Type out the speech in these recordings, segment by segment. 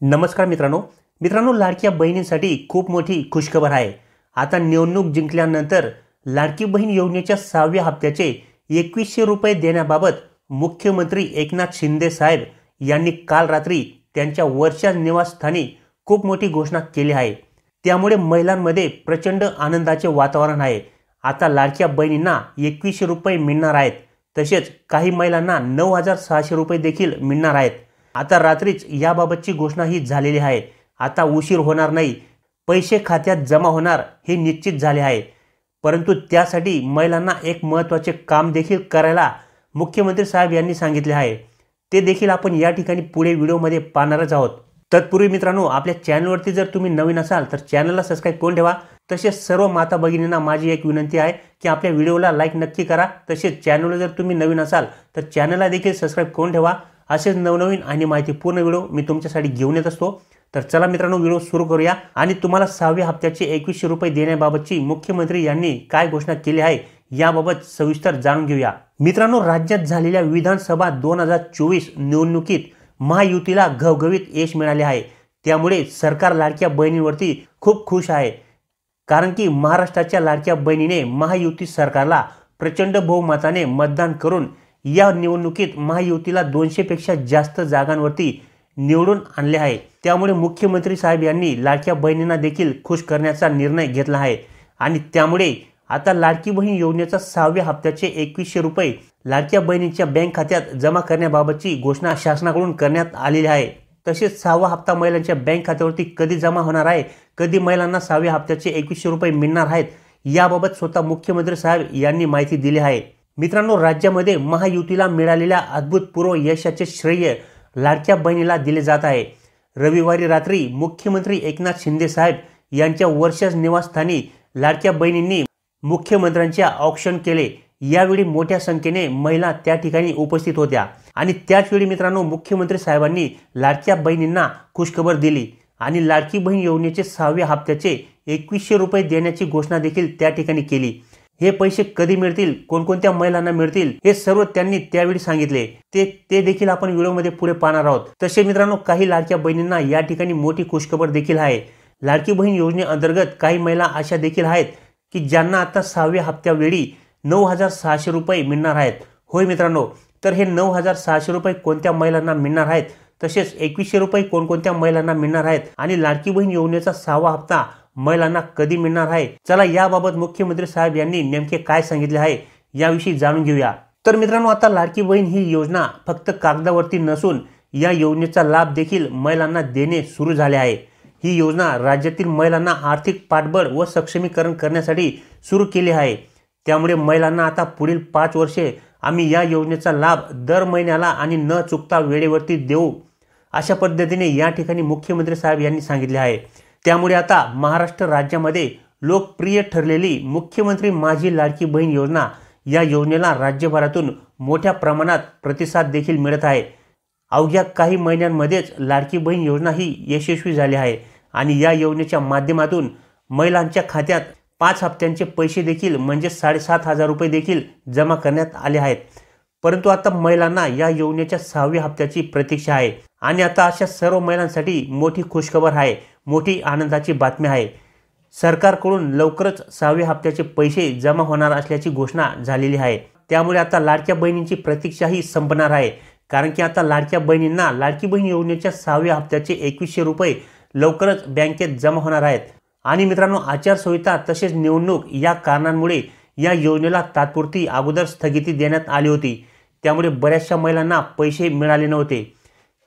नमस्कार मित्रांनो मित्रांनो लाडक्या बहिणींसाठी खूप मोठी खुशखबर आहे। आता निवडणूक जिंकल्यानंतर लाडकी बहीण योजनेच्या 6व्या हप्त्याचे 2100 रुपये देण्याबाबत मुख्यमंत्री एकनाथ शिंदे साहेब यांनी काल रात्री त्यांच्या वर्षा निवासस्थानी खूप मोठी घोषणा केली आहे। त्यामुळे महिलांमध्ये प्रचंड आनंदाचे वातावरण आहे। आता लाडक्या बहिणींना 2100 रुपये मिळणार आहेत, तसेच काही महिलांना 9600 रुपये देखील मिळणार आहेत। आता रात्रीच याबाबतची घोषणा ही झालेली आहे। आता उशीर होणार नाही, पैसे खात्यात जमा होणार हे निश्चित झाले आहे। परंतु त्यासाठी महिलांना एक महत्त्वाचे काम देखील करायला मुख्यमंत्री साहेब यांनी सांगितले आहे। ते देखील आपण या ठिकाणी पुढे व्हिडिओमध्ये पाहणारच आहोत। तत्पूर्वी मित्रांनो, आपल्या चॅनलवरती जर तुम्ही नवीन असाल तर चॅनलला सबस्क्राइब करून ठेवा। तसेच सर्व माता भगिनींना माझी एक विनंती आहे की आपल्या व्हिडिओला लाईक नक्की करा। तसेच चॅनलला जर तुम्ही नवीन असाल तर चॅनलला देखील सबस्क्राइब करून ठेवा। असेच नवनवीन आणि माहितीपूर्ण व्हिडिओ मी तुमच्यासाठी घेऊन येत असतो। तर चला मित्रांनो, व्हिडिओ सुरू करूया आणि तुम्हाला 6व्या हप्त्याचे 2100 रुपये देण्याबाबतची मुख्यमंत्री यांनी काय घोषणा केली आहे याबाबत सविस्तर जाणून घेऊया। मित्रांनो, राज्यात झालेल्या विधानसभा 2024 निवडणुकीत महायुतीला घवघवीत यश मिळाले आहे। त्यामुळे सरकार लाडक्या बहिणींवरती खूप खुश आहे, कारण की महाराष्ट्राच्या लाडक्या बहिणीने महायुती सरकारला प्रचंड बहुमताने मतदान करून या निवडणुकीत महायुतीला 200 पेक्षा जास्त जागांवरती निवडून आणले आहे। त्यामुळे मुख्यमंत्री साहेब यांनी लाडक्या बहिणींना देखील खुश करण्याचा निर्णय घेतला आहे आणि त्यामुळे आता लाडकी बहीण योजनेचा 6व्या हप्त्याचे 2100 रुपये लाडक्या बहिणींच्या बँक खात्यात जमा करण्याबाबतची घोषणा शासनाकडून करण्यात आलेली आहे। तसेच 6वा हप्ता महिलांच्या बँक खात्यावरती कधी जमा होणार आहे, कधी महिलांना 6व्या हप्त्याचे 2100 रुपये मिळणार आहेत याबाबत स्वतः मुख्यमंत्री साहेब यांनी माहिती दिली आहे। मित्रांनो, राज्यामध्ये महायुतीला मिळालेल्या अभूतपूर्व यशाचे श्रेय लाडक्या बहिणीला दिले जात आहे। रविवारी रात्री मुख्यमंत्री एकनाथ शिंदे साहेब यांच्या वर्षा निवासस्थानी लाडक्या बहिणींनी मुख्यमंत्र्यांचे औक्षण केले। यावेळी मोठ्या संख्येने महिला त्या ठिकाणी उपस्थित होत्या आणि त्याचवेळी मित्रांनो, मुख्यमंत्री साहेबांनी लाडक्या बहिणींना खुशखबर दिली आणि लाडकी बहीण योजनेचे 6व्या हप्त्याचे 2100 रुपये देण्याची घोषणा देखील त्या ठिकाणी केली। हे पैसे कधी मिळतील, कोणकोणत्या महिलांना मिळतील, हे सर्व त्यांनी त्यावेळी सांगितले। ते देखील आपण व्हिडिओमध्ये पुढे पाहणार आहोत। तसे मित्रांनो, काही लाडक्या बहिणींना या ठिकाणी मोठी खुशखबर देखील आहे। लाडकी बहीण योजनेअंतर्गत काही महिला अशा देखील आहेत की ज्यांना आता 6व्या हप्त्यावेळी 9600 रुपये मिळणार आहेत। होय मित्रांनो, तर हे 9600 रुपये कोणत्या महिलांना मिळणार आहेत, तसेच 2100 रुपये कोणकोणत्या महिलांना मिळणार आहेत आणि लाडकी बहीण योजनेचा 6वा हप्ता महिलांना कधी मिळणार आहे, चला याबाबत मुख्यमंत्री साहेब यांनी नेमके काय सांगितले आहे याविषयी जाणून घेऊया। तर मित्रांनो, आता लाडकी बहीण ही योजना फक्त कागदावरती नसून या योजनेचा लाभ देखील महिलांना देणे सुरू झाले आहे। ही योजना राज्यातील महिलांना आर्थिक पाठबळ व सक्षमीकरण करण्यासाठी सुरू केली आहे। त्यामुळे महिलांना आता पुढील 5 वर्षे आम्ही या योजनेचा लाभ दर महिन्याला आणि न चुकता वेळेवरती देऊ, अशा पद्धतीने या ठिकाणी मुख्यमंत्री साहेब यांनी सांगितले आहे। त्यामुळे आता महाराष्ट्र राज्यामध्ये लोकप्रिय ठरलेली मुख्यमंत्री माझी लाडकी बहीण योजना या योजनेला राज्यभरातून मोठ्या प्रमाणात प्रतिसाद देखील मिळत आहे। अवघ्या काही महिन्यांमध्येच लाडकी बहीण योजना ही यशस्वी झाली आहे आणि या योजनेच्या माध्यमातून महिलांच्या खात्यात 5 हप्त्यांचे पैसे देखील म्हणजे 7500 रुपये देखील जमा करण्यात आले आहेत। परंतु आता महिलांना या योजनेच्या 6व्या हप्त्याची प्रतीक्षा आहे आणि आता अशा सर्व महिलांसाठी मोठी खुशखबर आहे, मोठी आनंदाची बातमी आहे। सरकारकडून लवकरच 6व्या हप्त्याचे पैसे जमा होणार असल्याची घोषणा झालेली आहे। त्यामुळे आता लाडक्या बहिणींची प्रतीक्षाही संपणार आहे, कारण की आता लाडक्या बहिणींना लाडकी बहीण योजनेच्या 6व्या हप्त्याचे 2100 रुपये लवकरच बँकेत जमा होणार आहेत। आणि मित्रांनो, आचारसंहिता तसेच निवडणूक या कारणांमुळे या योजनेला तात्पुरती अगोदर स्थगिती देण्यात आली होती। त्यामुळे बऱ्याचशा महिलांना पैसे मिळाले नव्हते।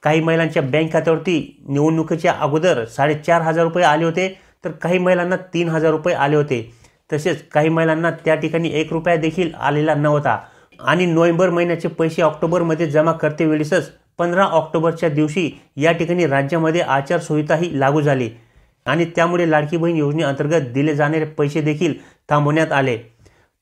काही महिलांच्या बँक खात्यावरती निवडणुकीच्या अगोदर 4500 रुपये आले होते, तर काही महिलांना 3000 रुपये आले होते। तसेच काही महिलांना त्या ठिकाणी 1 रुपया देखील आलेला नव्हता आणि नोव्हेंबर महिन्याचे पैसे ऑक्टोबरमध्ये जमा करते वेळेसच 15 ऑक्टोबरच्या दिवशी या ठिकाणी राज्यामध्ये आचारसंहिताही लागू झाली आणि त्यामुळे लाडकी बहीण योजनेअंतर्गत दिले जाणारे पैसे देखील थांबवण्यात आले।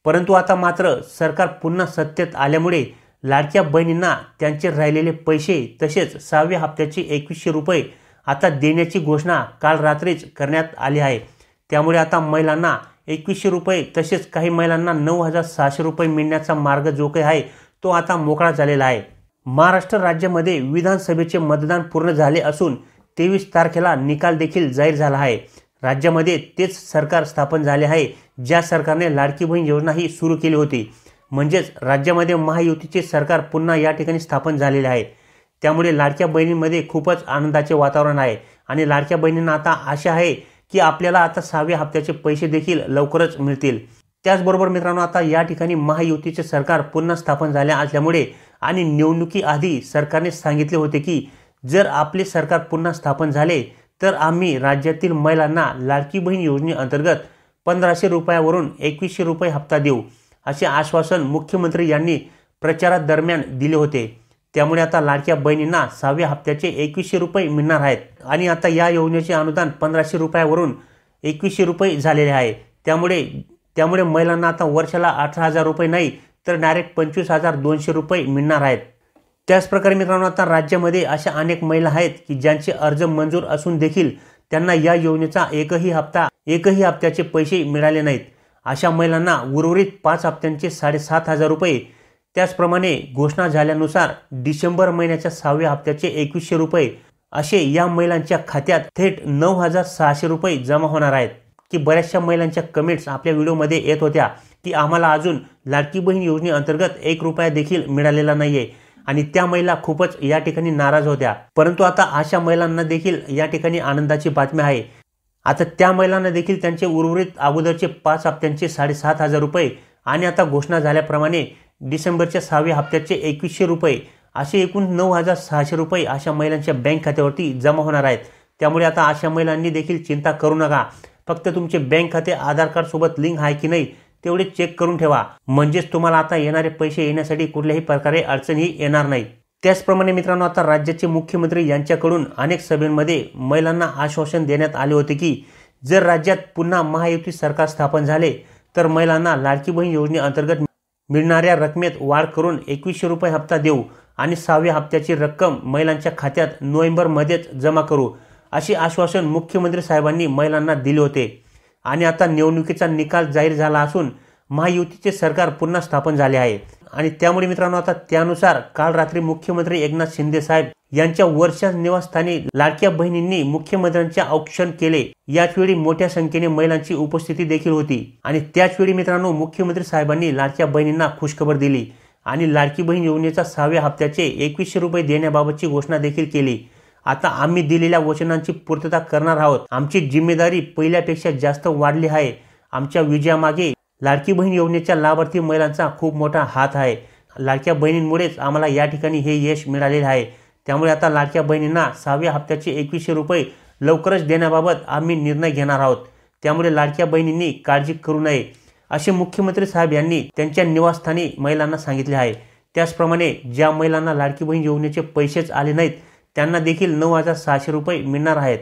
परंतु आता मात्र सरकार पुन्हा सत्तेत आल्यामुळे लाडक्या बहिणींना त्यांचे राहिलेले पैसे तसेच 6व्या हप्त्याचे 2100 रुपये आता देण्याची घोषणा काल रात्रीच करण्यात आली आहे। त्यामुळे आता महिलांना 2100 रुपये तसेच काही महिलांना 9600 रुपये मिळण्याचा मार्ग जो काही आहे तो आता मोकळा झालेला आहे। महाराष्ट्र राज्यामध्ये विधानसभेचे मतदान पूर्ण झाले असून 23 तारखेला निकाल देखील जाहीर झाला आहे। राज्यामध्ये तेच सरकार स्थापन झाले आहे ज्या सरकारने लाडकी बहीण योजना ही सुरू केली होती। म्हणजेच राज्यामध्ये महायुतीचे सरकार पुन्हा या ठिकाणी स्थापन झालेले आहे। त्यामुळे लाडक्या बहिणींमध्ये खूपच आनंदाचे वातावरण आहे आणि लाडक्या बहिणींना आता आशा आहे की आपल्याला आता 6व्या हप्त्याचे पैसे देखील लवकरच मिळतील। त्याचबरोबर मित्रांनो, आता या ठिकाणी महायुतीचे सरकार पुन्हा स्थापन झाले असल्यामुळे आणि निवडणुकीआधी सरकारने सांगितले होते की जर आपले सरकार पुन्हा स्थापन झाले तर आम्ही राज्यातील महिलांना लाडकी बहीण योजनेअंतर्गत 1500 रुपयावरून 2100 रुपये हप्ता देऊ, असे आश्वासन मुख्यमंत्री यांनी प्रचारादरम्यान दिले होते। त्यामुळे आता लाडक्या बहिणींना 6व्या हप्त्याचे 2100 रुपये मिळणार आहेत आणि आता या योजनेचे अनुदान 1500 रुपयावरून 2100 रुपये झालेले आहे। त्यामुळे महिलांना आता वर्षाला 18,000 रुपये नाही तर डायरेक्ट 25,200 रुपये मिळणार आहेत। त्याचप्रकारे मित्रांनो, आता राज्यामध्ये अशा अनेक महिला आहेत की ज्यांचे अर्ज मंजूर असून देखील त्यांना या योजनेचा एकही हप्त्याचे पैसे मिळाले नाहीत। अशा महिलांना उर्वरित 5 हप्त्यांचे 7,500 रुपये, त्याचप्रमाणे घोषणा झाल्यानुसार डिसेंबर महिन्याच्या 6व्या हप्त्याचे 2100 रुपये असे या महिलांच्या खात्यात थेट 9,600 रुपये जमा होणार आहेत। की बऱ्याचशा महिलांच्या कमेंट्स आपल्या व्हिडिओमध्ये येत होत्या की आम्हाला अजून लाडकी बहीण योजनेअंतर्गत 1 रुपया देखील मिळालेला नाहीये आणि त्या महिला खूपच या ठिकाणी नाराज होत्या। परंतु आता अशा महिलांना देखील या ठिकाणी आनंदाची बातमी आहे। आता त्या महिलांना देखील त्यांचे उर्वरित अगोदरचे 5 हप्त्यांचे 7,500 रुपये आणि आता घोषणा झाल्याप्रमाणे डिसेंबरच्या 6व्या हप्त्याचे 2100 रुपये असे एकूण 9,600 रुपये अशा महिलांच्या बँक खात्यावरती जमा होणार आहेत। त्यामुळे आता अशा महिलांनी देखील चिंता करू नका। फक्त तुमचे बँक खाते आधार कार्ड सोबत लिंक आहे की नाही तेवढे चेक करून ठेवा, म्हणजेच तुम्हाला आता येणारे पैसे येण्यासाठी कुठल्याही प्रकारे अडचणी येणार नाही। त्याचप्रमाणे मित्रांनो, आता राज्याचे मुख्यमंत्री यांच्याकडून अनेक सभेमध्ये महिलांना आश्वासन देण्यात आले होते की जर राज्यात पुन्हा महायुती सरकार स्थापन झाले तर महिलांना लाडकी बहीण योजनेअंतर्गत मिळणाऱ्या रकमेत वाढ करून 2100 रुपये हप्ता देऊ आणि 6व्या हप्त्याची रक्कम महिलांच्या खात्यात नोव्हेंबरमध्येच जमा करू, असे आश्वासन मुख्यमंत्री साहेबांनी महिलांना दिले होते। आणि आता निवडणुकीचा निकाल जाहीर झाला असून महायुतीचे सरकार पुन्हा स्थापन झाले आहे आणि त्यामुळे मित्रांनो, आता त्यानुसार काल रात्री मुख्यमंत्री एकनाथ शिंदे साहेब यांच्या वर्षा निवासस्थानी लाडक्या बहिणींनी मुख्यमंत्र्यांचे औक्षण केले। याचवेळी मोठ्या संख्येने महिलांची उपस्थिती देखील होती आणि त्याचवेळी मित्रांनो, मुख्यमंत्री साहेबांनी लाडक्या बहिणींना खुशखबर दिली आणि लाडकी बहीण योजनेचा 6व्या हप्त्याचे 2100 रुपये देण्याबाबतची घोषणा देखील केली। आता आम्ही दिलेल्या वचनांची पूर्तता करणार आहोत। आमची जिम्मेदारी पहिल्यापेक्षा जास्त वाढली आहे। आमच्या विजयामागे लाडकी बहीण योजनेच्या लाभार्थी महिलांचा खूप मोठा हात आहे। लाडक्या बहिणींमुळेच आम्हाला या ठिकाणी हे यश मिळालेले आहे। त्यामुळे आता लाडक्या बहिणींना 6व्या हप्त्याचे 2100 रुपये लवकरच देण्याबाबत आम्ही निर्णय घेणार आहोत। त्यामुळे लाडक्या बहिणींनी काळजी करू नये, असे मुख्यमंत्री साहेब यांनी त्यांच्या निवासस्थानी महिलांना सांगितले आहे। त्याचप्रमाणे ज्या महिलांना लाडकी बहीण योजनेचे पैसेच आले नाहीत त्यांना देखील 9,600 रुपये मिळणार आहेत।